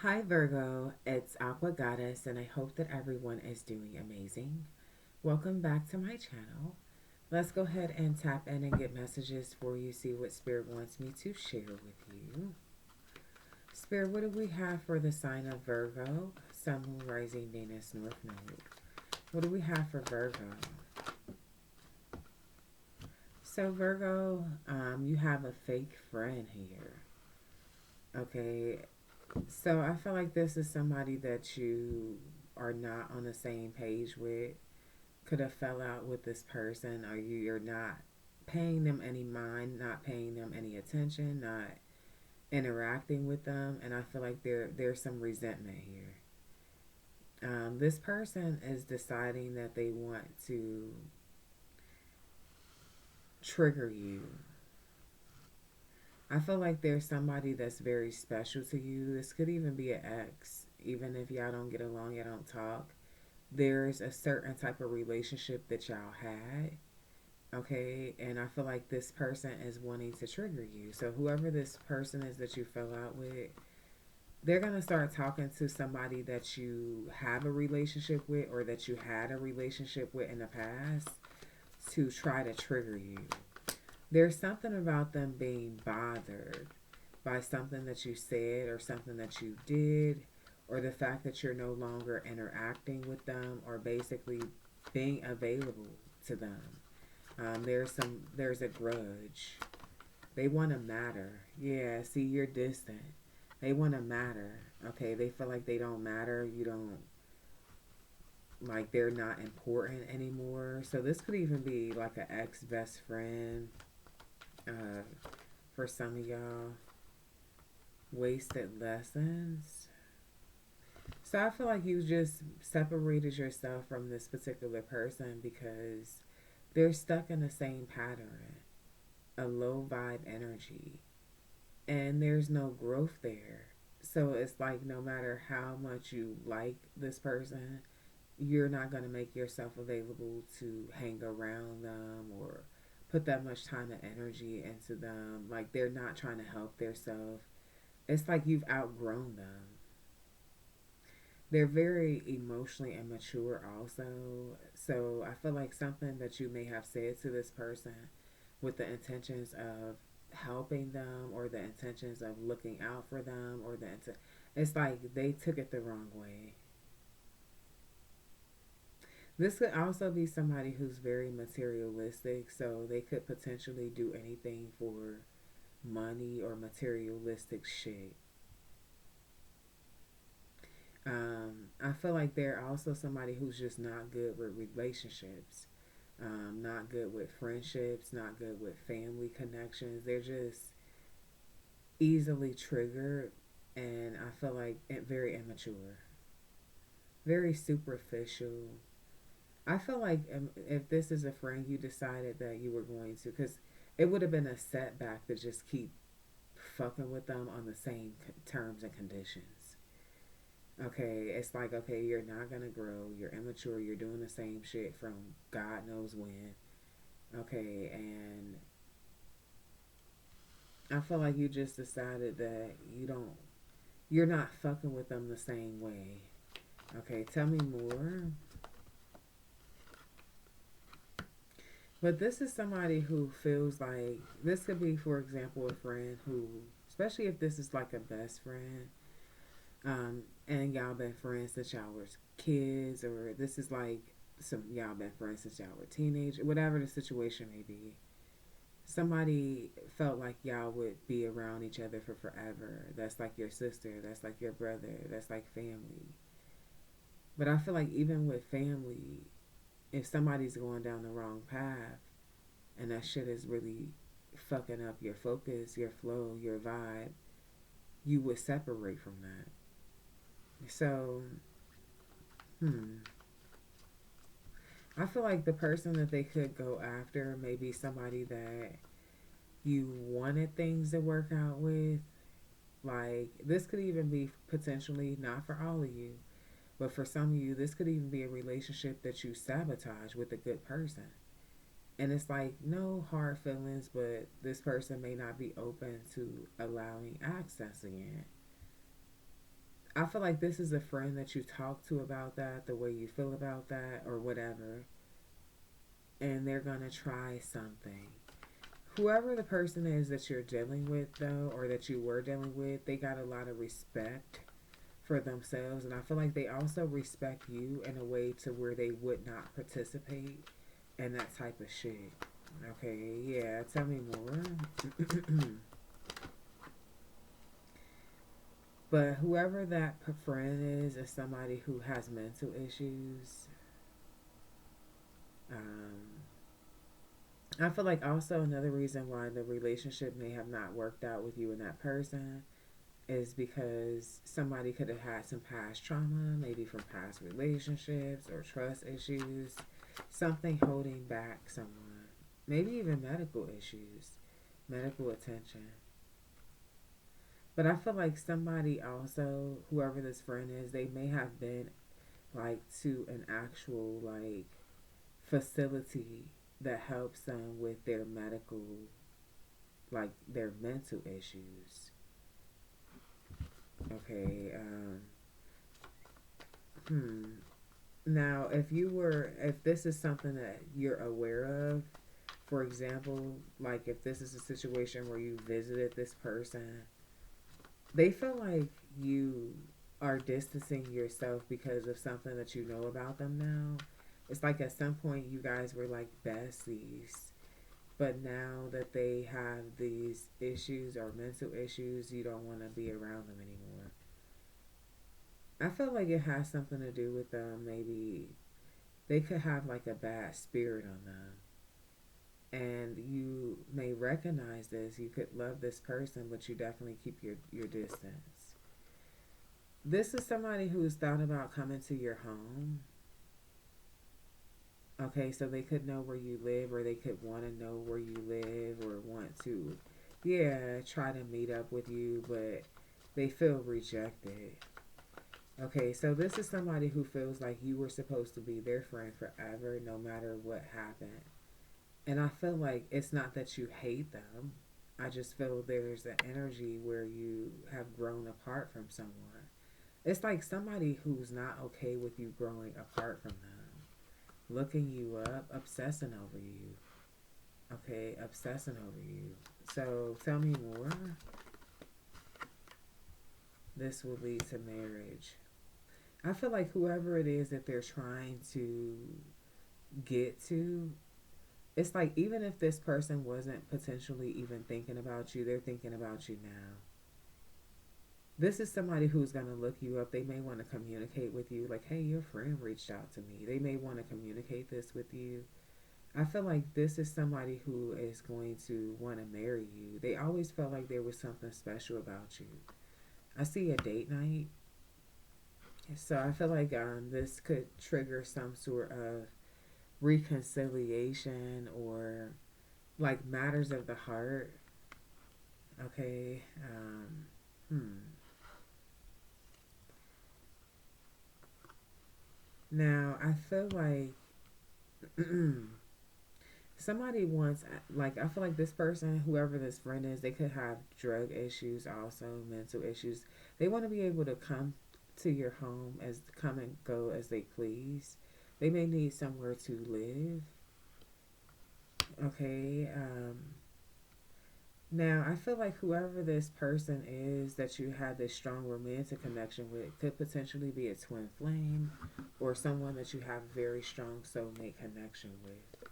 Hi Virgo, it's Aqua Goddess, and I hope that everyone is doing amazing. Welcome back to my channel. Let's go ahead and tap in and get messages for you, see what Spirit wants me to share with you. Spirit, what do we have for the sign of Virgo? Sun, Moon, Rising, Venus, North Node. What do we have for Virgo? So Virgo, you have a fake friend here. Okay, so I feel like this is somebody that you are not on the same page with. Could have fell out with this person, or you're not paying them any mind, not paying them any attention, not interacting with them, and I feel like there's some resentment here. This person is deciding that they want to trigger you. I feel like there's somebody that's very special to you. This could even be an ex, even if y'all don't get along, y'all don't talk. There's a certain type of relationship that y'all had. Okay, and I feel like this person is wanting to trigger you. So whoever this person is that you fell out with, they're going to start talking to somebody that you have a relationship with or that you had a relationship with in the past to try to trigger you. There's something about them being bothered by something that you said or something that you did, or the fact that you're no longer interacting with them or basically being available to them. There's a grudge. They want to matter. Yeah, see, you're distant. They want to matter. Okay, they feel like they don't matter. You don't, like, they're not important anymore. So this could even be like an ex best friend, uh, for some of y'all. Wasted lessons. So I feel like you just separated yourself from this particular person because they're stuck in the same pattern, a low vibe energy, and there's no growth there. So it's like no matter how much you like this person, you're not going to make yourself available to hang around them or put that much time and energy into them. Like they're not trying to help themselves. It's like you've outgrown them. They're very emotionally immature also. So I feel like something that you may have said to this person with the intentions of helping them or the intentions of looking out for them or it's like they took it the wrong way. This could also be somebody who's very materialistic, so they could potentially do anything for money or materialistic shit. I feel like they're also somebody who's just not good with relationships, not good with friendships, not good with family connections. They're just easily triggered, and I feel like very immature, very superficial. I feel like if this is a friend you decided that you were going to, because it would have been a setback to just keep fucking with them on the same terms and conditions. Okay, it's like, okay, you're not gonna grow, you're immature, you're doing the same shit from God knows when. Okay, and I feel like you just decided that you're not fucking with them the same way. Okay, tell me more. But this is somebody who feels like this could be, for example, a friend who, especially if this is like a best friend, and y'all been friends since y'all were kids, or this is like some y'all been friends since y'all were teenagers, whatever the situation may be. Somebody felt like y'all would be around each other for forever. That's like your sister, that's like your brother, that's like family. But I feel like even with family, if somebody's going down the wrong path and that shit is really fucking up your focus, your flow, your vibe, you would separate from that. So, hmm. I feel like the person that they could go after may be somebody that you wanted things to work out with. Like, this could even be potentially not for all of you, but for some of you, this could even be a relationship that you sabotage with a good person. And it's like no hard feelings, but this person may not be open to allowing access again. I feel like this is a friend that you talk to about that, the way you feel about that, or whatever, and they're gonna try something. Whoever the person is that you're dealing with, though, or that you were dealing with, they got a lot of respect for themselves, and I feel like they also respect you in a way to where they would not participate in that type of shit. Okay, yeah, tell me more. But whoever that friend is somebody who has mental issues. Um, I feel like also another reason why the relationship may have not worked out with you and that person is because somebody could have had some past trauma, maybe from past relationships or trust issues, something holding back someone, maybe even medical issues, medical attention. But I feel like somebody also, whoever this friend is, they may have been like to an actual like facility that helps them with their medical, like their mental issues. Okay. Hmm. Now, if this is something that you're aware of, for example, like if this is a situation where you visited this person, they feel like you are distancing yourself because of something that you know about them now. It's like at some point you guys were like besties, but now that they have these issues or mental issues, you don't want to be around them anymore. I feel like it has something to do with them. Maybe they could have like a bad spirit on them. And you may recognize this. You could love this person, but you definitely keep your distance. This is somebody who's thought about coming to your home. Okay, so they could know where you live, or they could want to know where you live, or want to, yeah, try to meet up with you, but they feel rejected. Okay, so this is somebody who feels like you were supposed to be their friend forever, no matter what happened. And I feel like it's not that you hate them. I just feel there's an energy where you have grown apart from someone. It's like somebody who's not okay with you growing apart from them, looking you up, obsessing over you. Okay, obsessing over you. So tell me more. This will lead to marriage. I feel like whoever it is that they're trying to get to, it's like even if this person wasn't potentially even thinking about you, they're thinking about you now. This is somebody who's going to look you up. They may want to communicate with you, like, hey, your friend reached out to me. They may want to communicate this with you. I feel like this is somebody who is going to want to marry you. They always felt like there was something special about you. I see a date night. So I feel like this could trigger some sort of reconciliation or like matters of the heart. Okay. Hmm. Now I feel like somebody wants, like, I feel like this person, whoever this friend is, they could have drug issues, also mental issues. They want to be able to come to your home as come and go as they please. They may need somewhere to live. Okay. Now, I feel like whoever this person is that you had this strong romantic connection with could potentially be a twin flame or someone that you have very strong soulmate connection with.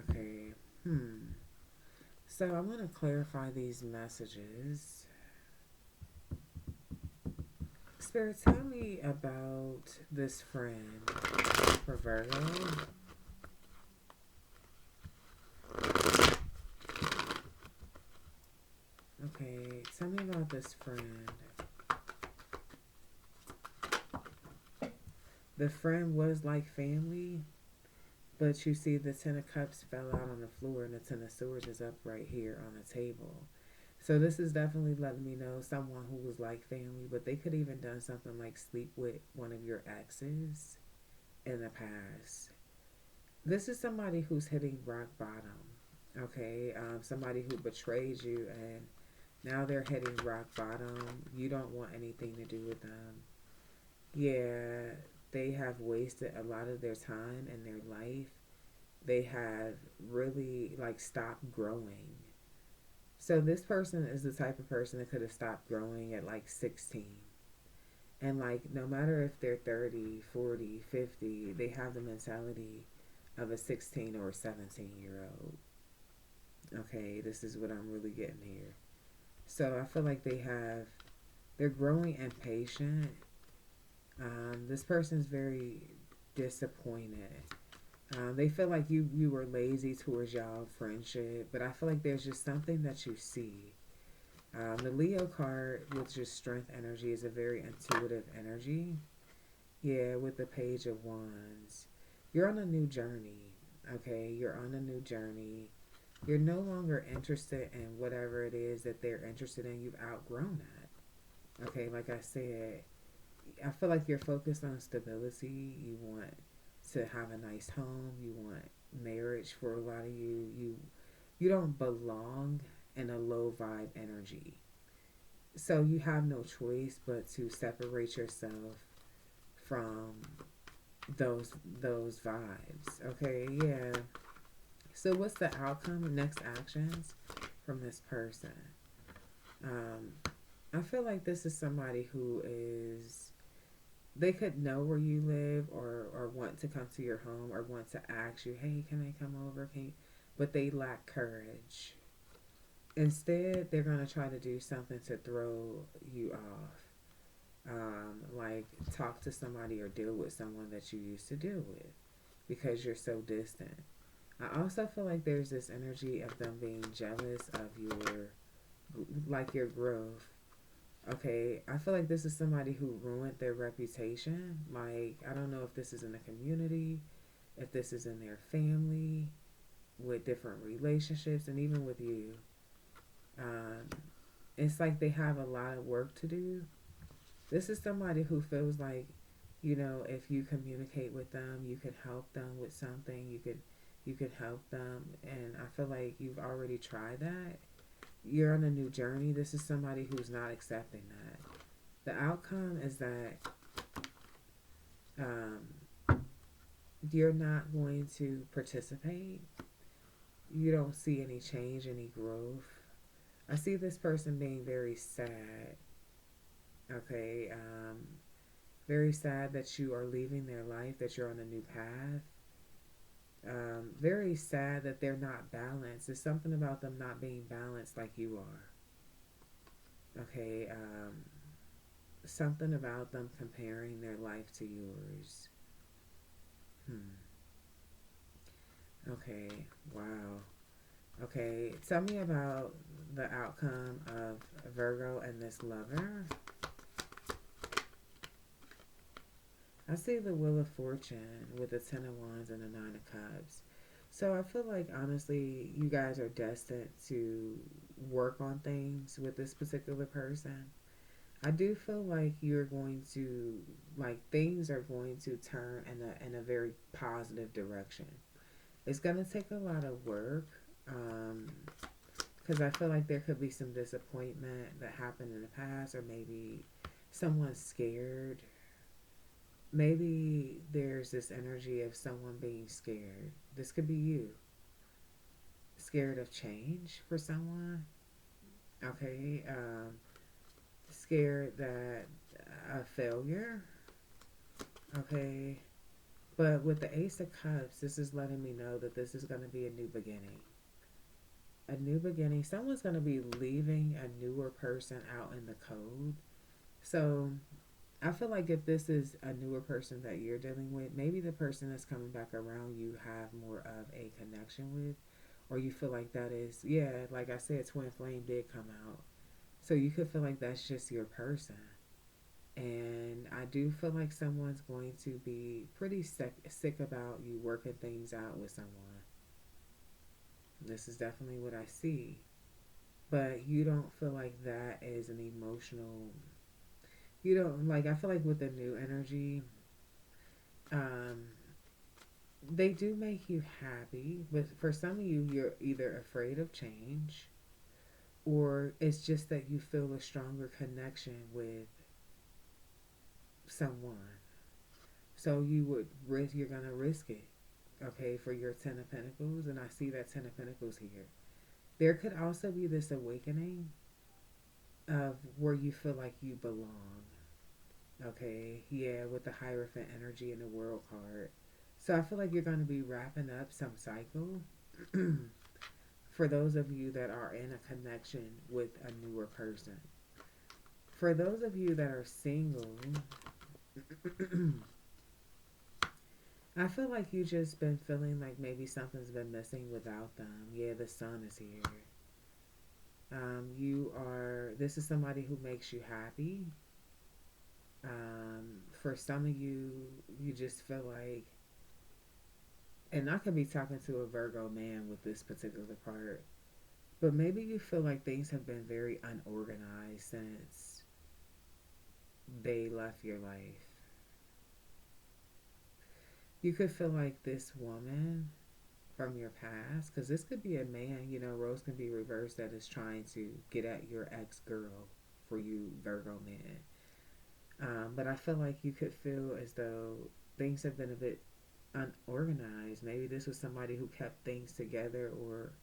Okay. Hmm. So I'm going to clarify these messages. Spirit, tell me about this friend for Virgo. Okay, tell me about this friend. The friend was like family, but you see the Ten of Cups fell out on the floor and the Ten of Swords is up right here on the table. So this is definitely letting me know someone who was like family, but they could even done something like sleep with one of your exes in the past. This is somebody who's hitting rock bottom. Okay, somebody who betrayed you and Now they're hitting rock bottom. You don't want anything to do with them. Yeah, they have wasted a lot of their time and their life. They have really like stopped growing. So this person is the type of person that could have stopped growing at like 16. And like no matter if they're 30, 40, 50, they have the mentality of a 16 or a 17-year old. Okay, this is what I'm really getting here. So I feel like they're growing impatient. This person's very disappointed. They feel like you were lazy towards y'all friendship, but I feel like there's just something that you see. The Leo card with just strength energy is a very intuitive energy. Yeah, with the Page of Wands. You're on a new journey. Okay, you're on a new journey. You're no longer interested in whatever it is that they're interested in. You've outgrown that. Okay, like I said, I feel like you're focused on stability. You want to have a nice home. You want marriage for a lot of you. You don't belong in a low vibe energy. So you have no choice but to separate yourself from those vibes. Okay, yeah. So what's the outcome? Next actions from this person. Um, I feel like this is somebody who is they could know where you live or want to come to your home or want to ask you, hey, can I come over? Can you? But they lack courage. Instead, they're going to try to do something to throw you off. Like talk to somebody or deal with someone that you used to deal with because you're so distant. I also feel like there's this energy of them being jealous of your growth. Okay, I feel like this is somebody who ruined their reputation. Like, I don't know if this is in the community, if this is in their family, with different relationships, and even with you. Um, it's like they have a lot of work to do. This is somebody who feels like, if you communicate with them, you could help them with something. You could help them, and I feel like you've already tried that. You're on a new journey. This is somebody who's not accepting that. The outcome is that um, you're not going to participate. You don't see any change, any growth. I see this person being very sad. Okay, very sad that you are leaving their life, that you're on a new path. Very sad that they're not balanced. There's something about them not being balanced like you are. Okay, something about them comparing their life to yours. Hmm. Okay, wow. Okay, tell me about the outcome of Virgo and this lover. I see the Wheel of Fortune with the Ten of Wands and the Nine of Cups. So I feel like honestly, you guys are destined to work on things with this particular person. I do feel like you're going to like things are going to turn in a very positive direction. It's gonna take a lot of work. Um, because I feel like there could be some disappointment that happened in the past, or maybe someone's scared. Maybe there's this energy of someone being scared. This could be you, scared of change for someone. Okay, scared that a failure. Okay, but with the Ace of Cups, this is letting me know that this is going to be a new beginning. A new beginning. Someone's going to be leaving a newer person out in the cold. So I feel like if this is a newer person that you're dealing with, maybe the person that's coming back around you have more of a connection with, or you feel like that is, yeah, like I said, Twin Flame did come out. So you could feel like that's just your person. And I do feel like someone's going to be pretty sick about you working things out with someone. This is definitely what I see. But you don't feel like that is an emotional. You don't like. I feel like with the new energy, um, they do make you happy. But for some of you, you're either afraid of change, or it's just that you feel a stronger connection with someone. So you're gonna risk it, okay, for your Ten of Pentacles, and I see that Ten of Pentacles here. There could also be this awakening of where you feel like you belong, okay, yeah, with the Hierophant energy and the World card. So I feel like you're going to be wrapping up some cycle for those of you that are in a connection with a newer person. For those of you that are single, I feel like you just been feeling like maybe something's been missing without them. Yeah, the sun is here. This is somebody who makes you happy. For some of you, you just feel like, and I could be talking to a Virgo man with this particular part, but maybe you feel like things have been very unorganized since they left your life. You could feel like this woman from your past, because this could be a man, Rose can be reversed, that is trying to get at your ex girl for you, Virgo man. But I feel like you could feel as though things have been a bit unorganized. Maybe this was somebody who kept things together, or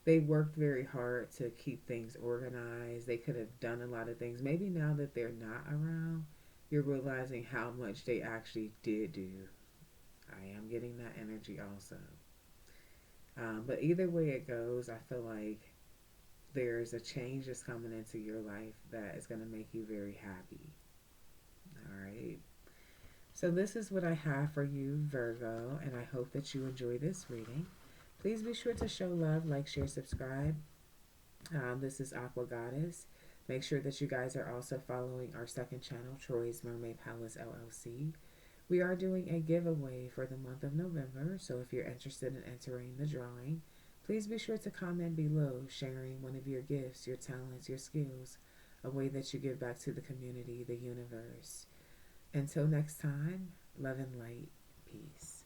they worked very hard to keep things organized. They could have done a lot of things. Maybe now that they're not around, you're realizing how much they actually did do. I am getting that energy also. But either way it goes, I feel like there's a change that's coming into your life that is going to make you very happy. All right. So, this is what I have for you, Virgo, and I hope that you enjoy this reading. Please be sure to show love, like, share, subscribe. This is Aqua Goddess. Make sure that you guys are also following our second channel, Troy's Mermaid Palace LLC. We are doing a giveaway for the month of November, so if you're interested in entering the drawing, please be sure to comment below sharing one of your gifts, your talents, your skills, a way that you give back to the community, the universe. Until next time, love and light. Peace.